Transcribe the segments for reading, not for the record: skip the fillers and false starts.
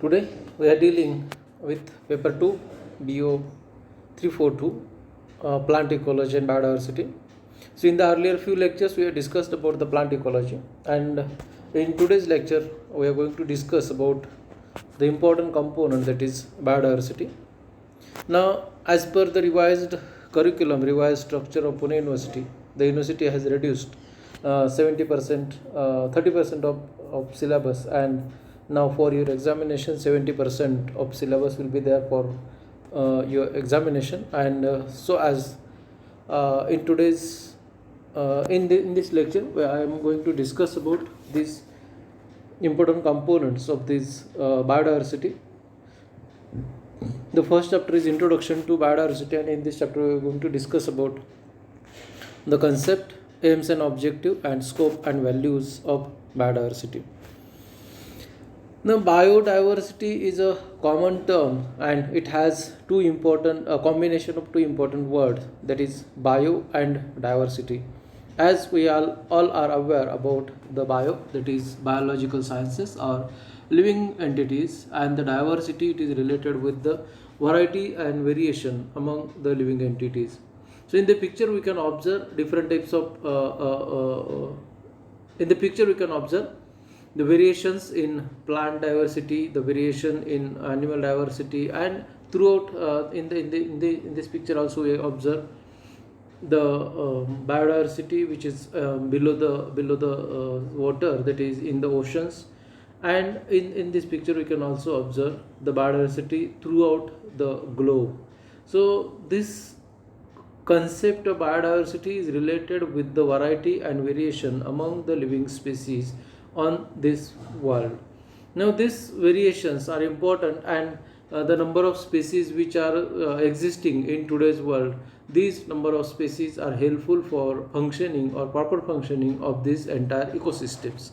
Today we are dealing with paper 2 BO 342 plant ecology and biodiversity. So in the earlier few lectures we have discussed about the plant ecology, and in today's lecture we are going to discuss about the important component, that is biodiversity. Now, as per the revised curriculum, revised structure of Pune University, the university has reduced 70%, 30% of syllabus, and now for your examination 70% of syllabus will be there for your examination. And so as in today's in this lecture where I am going to discuss about these important components of this biodiversity. The first chapter is Introduction to Biodiversity, and in this chapter we are going to discuss about the concept, aims and objective, and scope and values of biodiversity. Now, biodiversity is a common term, and it has a combination of two important words, that is bio and diversity. As we all are aware about the bio, that is biological sciences or living entities, and the diversity, it is related with the variety and variation among the living entities. So in the picture we can observe different types of in the picture we can observe the variations in plant diversity, the variation in animal diversity, and throughout in this picture also we observe the biodiversity which is below the water, that is in the oceans. And in this picture we can also observe the biodiversity throughout the globe. So this concept of biodiversity is related with the variety and variation among the living species on this world. Now these variations are important, and the number of species which are existing in today's world, these number of species are helpful for functioning or proper functioning of these entire ecosystems.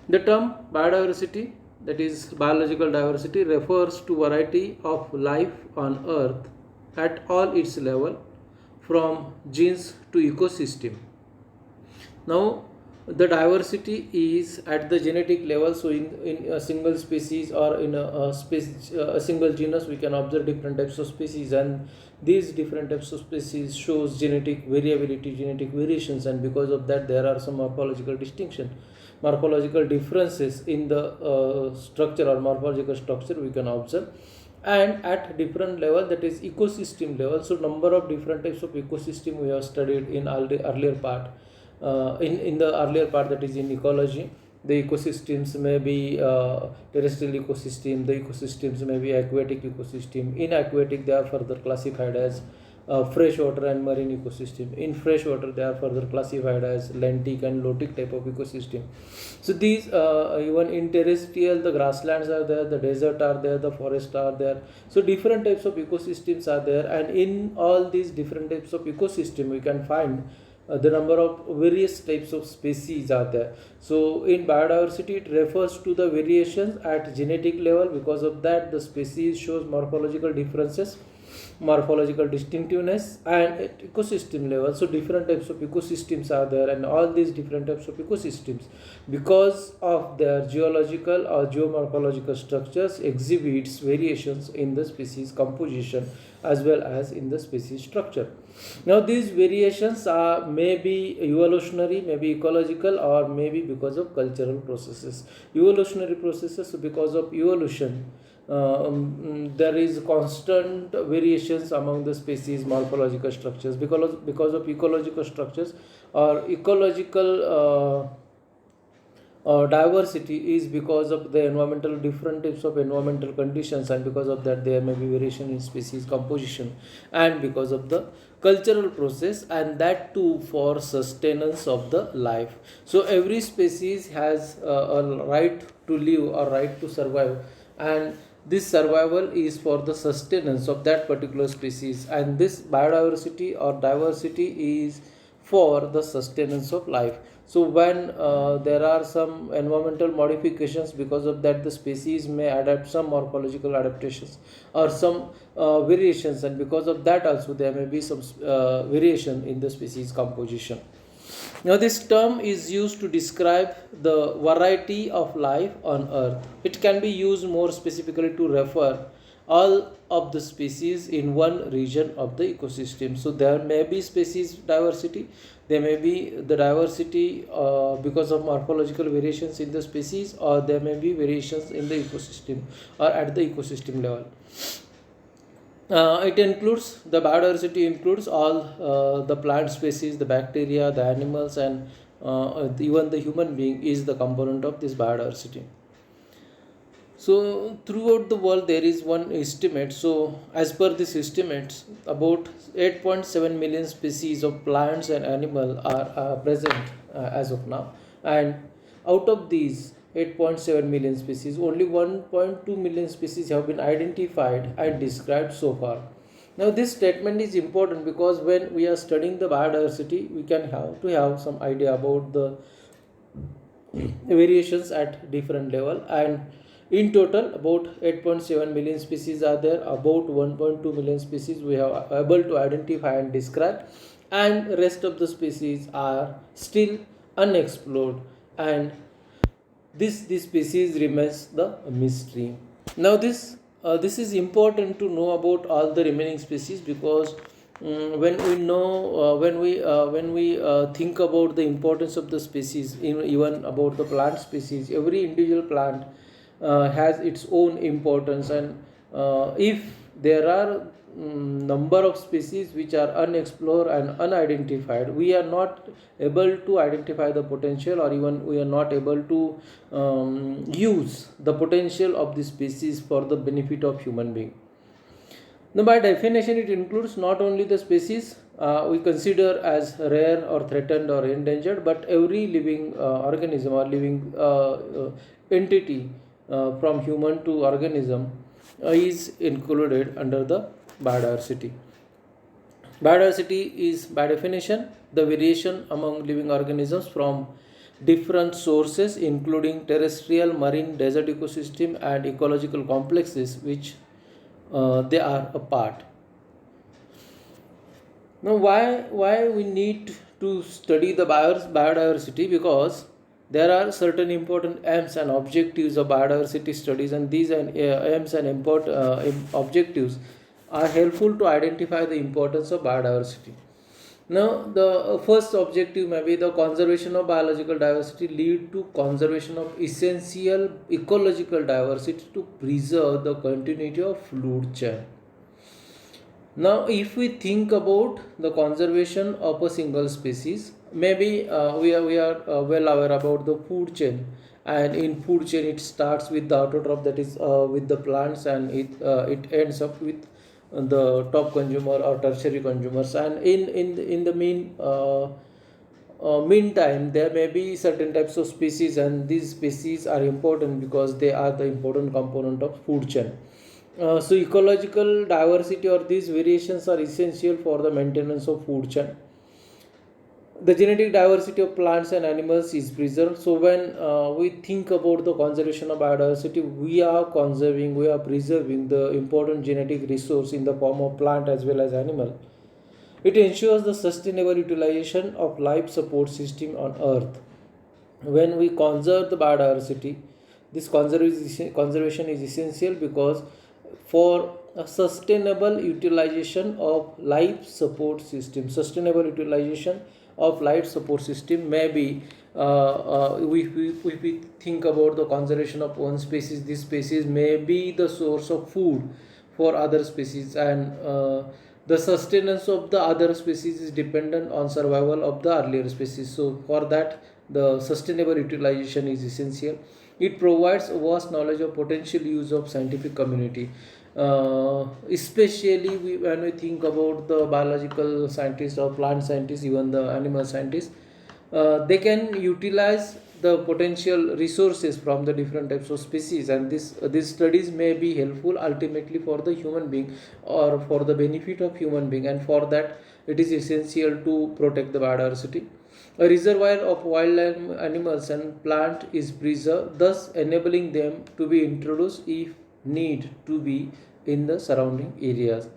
The term biodiversity, that is biological diversity, refers to variety of life on earth at all its level, from genes to ecosystem. Now the diversity is at the genetic level. So in a single species or in a single genus we can observe different types of species, and these different types of species shows genetic variability, genetic variations, and because of that there are some morphological differences in the structure or morphological structure we can observe. And at different level, that is ecosystem level, so number of different types of ecosystem we have studied in earlier part. In the earlier part, that is in ecology, the ecosystems may be terrestrial ecosystem, the ecosystems may be aquatic ecosystem. In aquatic they are further classified as freshwater and marine ecosystem. In freshwater they are further classified as lentic and lotic type of ecosystem. So these even in terrestrial, the grasslands are there, the desert are there, the forest are there. So different types of ecosystems are there, and in all these different types of ecosystem we can find the number of various types of species are there. So in biodiversity it refers to the variations at genetic level. Because of that the species shows morphological differences, morphological distinctiveness, and at ecosystem level, so different types of ecosystems are there, and all these different types of ecosystems, because of their geological or geomorphological structures, exhibits variations in the species composition as well as in the species structure. Now these variations are maybe evolutionary, maybe ecological, or maybe because of cultural processes. Evolutionary processes, because of evolution there is constant variations among the species morphological structures. Because of ecological structures or ecological diversity is because of the environmental, different types of environmental conditions, and because of that there may be variation in species composition, and because of the cultural process, and that too for sustenance of the life. So every species has a right to live or right to survive, and this survival is for the sustenance of that particular species, and this biodiversity or diversity is for the sustenance of life. So when there are some environmental modifications, because of that the species may adapt some morphological adaptations or some variations, and because of that also there may be some variation in the species composition. Now, this term is used to describe the variety of life on Earth. It can be used more specifically to refer all of the species in one region of the ecosystem. So, there may be species diversity, there may be the diversity because of morphological variations in the species, or there may be variations in the ecosystem or at the ecosystem level. It includes the biodiversity includes all the plant species, the bacteria, the animals, and even the human being is the component of this biodiversity. So throughout the world there is one estimate. So as per this estimates, about 8.7 million species of plants and animal are present as of now, and out of these 8.7 million species, only 1.2 million species have been identified and described so far. Now this statement is important because when we are studying the biodiversity, we can have to have some idea about the variations at different level, and in total about 8.7 million species are there. About 1.2 million species we have able to identify and describe, and rest of the species are still unexplored, and this species remains the mystery. Now this is important to know about all the remaining species, because when we know when we think about the importance of the species, even about the plant species, every individual plant has its own importance, and if there are number of species which are unexplored and unidentified, we are not able to identify the potential, or even we are not able to use the potential of the species for the benefit of human being. Now, by definition, it includes not only the species we consider as rare or threatened or endangered, but every living organism or living entity from human to organism is included under the biodiversity. Biodiversity is, by definition, the variation among living organisms from different sources, including terrestrial, marine, desert ecosystem, and ecological complexes which they are a part. Now, why we need to study the biodiversity? Because there are certain important aims and objectives of biodiversity studies, and these aims and objectives are helpful to identify the importance of biodiversity. Now, the first objective may be the conservation of biological diversity lead to conservation of essential ecological diversity to preserve the continuity of food chain. Now, if we think about the conservation of a single species, maybe we are well aware about the food chain, and in food chain it starts with the autotroph, that is with the plants, and it ends up with the top consumer or tertiary consumers, and in the meantime there may be certain types of species, and these species are important because they are the important component of food chain. So ecological diversity or these variations are essential for the maintenance of food chain. The genetic diversity of plants and animals is preserved. So when we think about the conservation of biodiversity, we are preserving the important genetic resource in the form of plant as well as animal. It ensures the sustainable utilization of life support system on earth. When we conserve the biodiversity, this conservation is essential because for a sustainable utilization of life support may be we think about the conservation of one species, this species may be the source of food for other species, and the sustenance of the other species is dependent on survival of the earlier species. So for that, the sustainable utilization is essential. It provides a vast knowledge of potential use of scientific community, especially when we think about the biological scientists or plant scientists, even the animal scientists. They can utilize the potential resources from the different types of species, and these studies may be helpful ultimately for the human being or for the benefit of human being, and for that it is essential to protect the biodiversity. A reservoir of wildlife, animals and plant is preserved, thus enabling them to be introduced if need to be in the surrounding areas.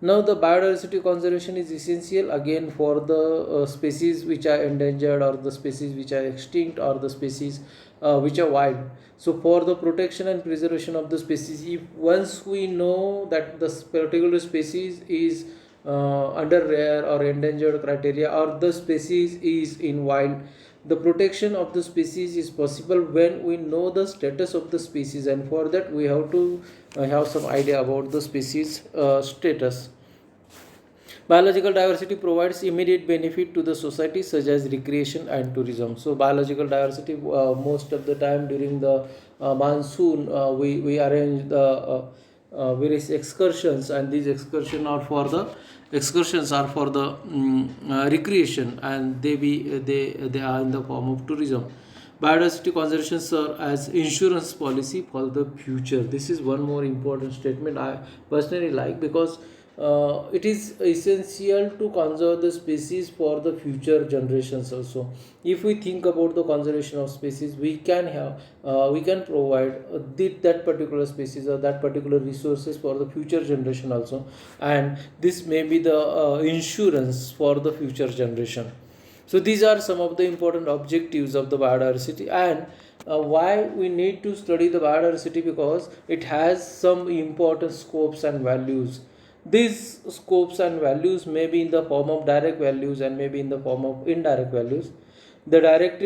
Now the biodiversity conservation is essential again for the species which are endangered, or the species which are extinct, or the species which are wild. So for the protection and preservation of the species, if once we know that the particular species is under rare or endangered criteria, or the species is in wild, the protection of the species is possible when we know the status of the species, and for that we have to have some idea about the species status. Biological diversity provides immediate benefit to the society, such as recreation and tourism. So biological diversity, most of the time during the monsoon, we arrange the various excursions, and these excursions are for the recreation, and they are in the form of tourism. Biodiversity conservation serve as insurance policy for the future. This is one more important statement I personally like, because it is essential to conserve the species for the future generations also. If we think about the conservation of species, we can provide that particular species or that particular resources for the future generation also, and this may be the insurance for the future generation. So these are some of the important objectives of the biodiversity, and why we need to study the biodiversity, because it has some important scopes and values. These scopes and values may be in the form of direct values and may be in the form of indirect values. The direct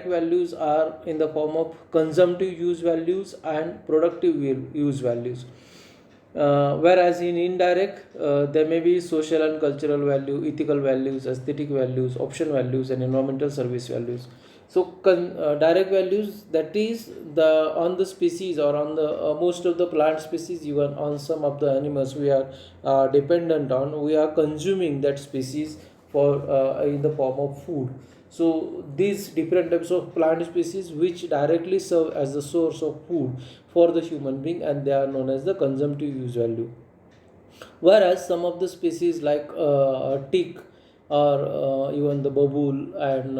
values are in the form of consumptive use values and productive use values. Whereas in indirect, there may be social and cultural value, ethical values, aesthetic values, option values, and environmental service values. So direct values, that is the on the species, or on the most of the plant species, even on some of the animals we are dependent on, we are consuming that species for in the form of food. So these different types of plant species which directly serve as the source of food for the human being, and they are known as the consumptive use value. Whereas some of the species like tick, or even the babool, and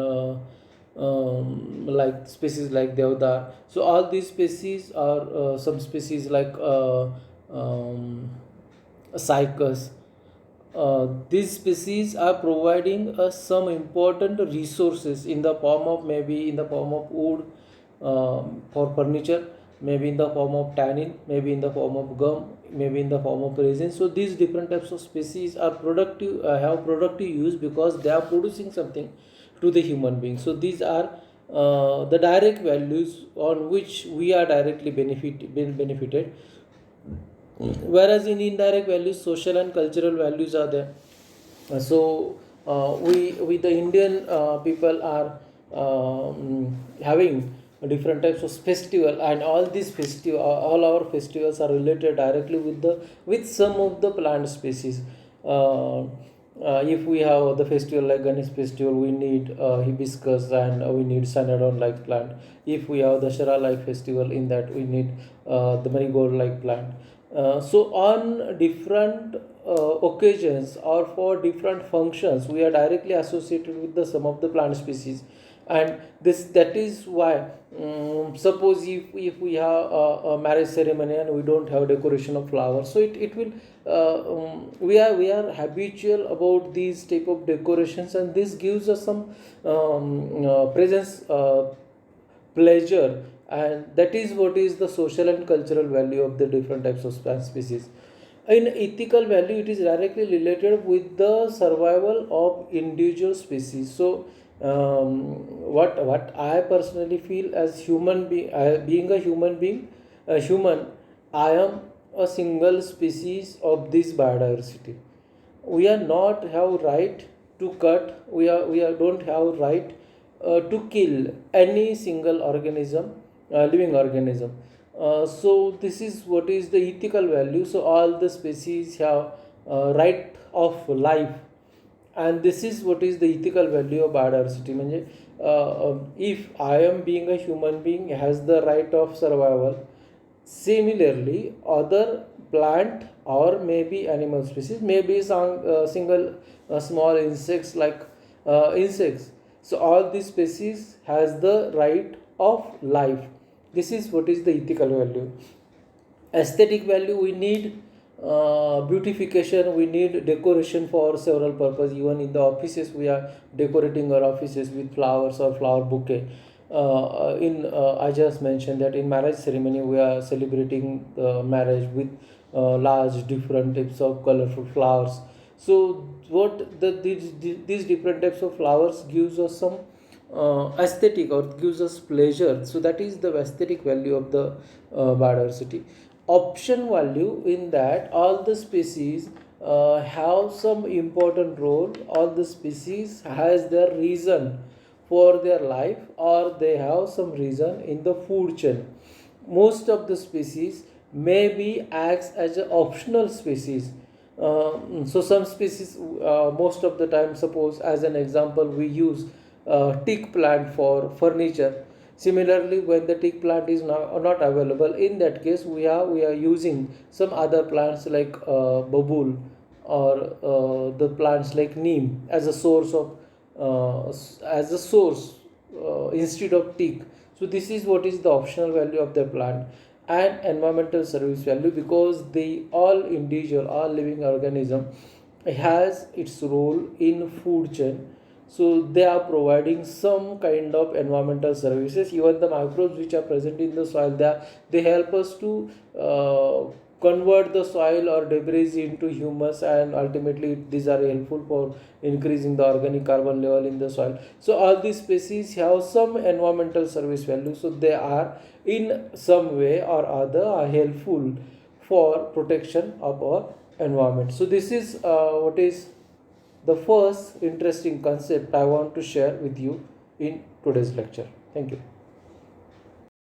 like species like deodar, so all these species are some species like cycas. These species are providing us some important resources in the form of, maybe in the form of wood for furniture, maybe in the form of tannin, maybe in the form of gum, maybe in the form of resin. So these different types of species are productive, have productive use, because they are producing something to the human being. So these are the direct values on which we are directly benefited. Whereas in indirect values, social and cultural values are there. So we the Indian people are having different types of festival, and all our festivals are related directly with some of the plant species. If we have the festival like Ganesh festival, we need hibiscus, and we need Sanadon like plant. If we have the Shara like festival, in that we need the marigold like plant. So on different occasions, or for different functions, we are directly associated with the some of the plant species, and that is why, suppose if we have a marriage ceremony and we don't have decoration of flowers, so it will we are habitual about these type of decorations, and this gives us some presence, pleasure, and that is what is the social and cultural value of the different types of plant species. In ethical value, it is directly related with the survival of individual species. So what I personally feel as being a human, I am a single species of this biodiversity. We are not have right to cut, we are don't have right to kill any single organism, living organism. So this is what is the ethical value. So all the species have right of life, and this is what is the ethical value of biodiversity. म्हणजे if I am being a human being has the right of survival, similarly other plant or maybe animal species, maybe some single small insects like insects, so all these species has the right of life. This is what is the ethical value. Aesthetic value, we need beautification, we need decoration for several purposes. Even in the offices, we are decorating our offices with flowers or flower bouquet. I just mentioned that in marriage ceremony we are celebrating the marriage with large different types of colorful flowers. So these different types of flowers gives us some aesthetic, or gives us pleasure. So that is the aesthetic value of the biodiversity. Option value, in that all the species have some important role. All the species has their reason for their life, or they have some reason in the food chain. Most of the species maybe acts as an optional species. So some species, most of the time, suppose as an example we use teak plant for furniture. Similarly, when the teak plant is not available, in that case we are using some other plants like babul, or the plants like neem as a source of instead of teak. So this is what is the optional value of the plant. And environmental service value, because the all individual, all living organism has its role in food chain. So they are providing some kind of environmental services. Even the microbes which are present in the soil, they help us to convert the soil or debris into humus, and ultimately these are helpful for increasing the organic carbon level in the soil. So all these species have some environmental service value, so they are in some way or other are helpful for protection of our environment. So this is what is the first interesting concept I want to share with you in today's lecture. Thank you.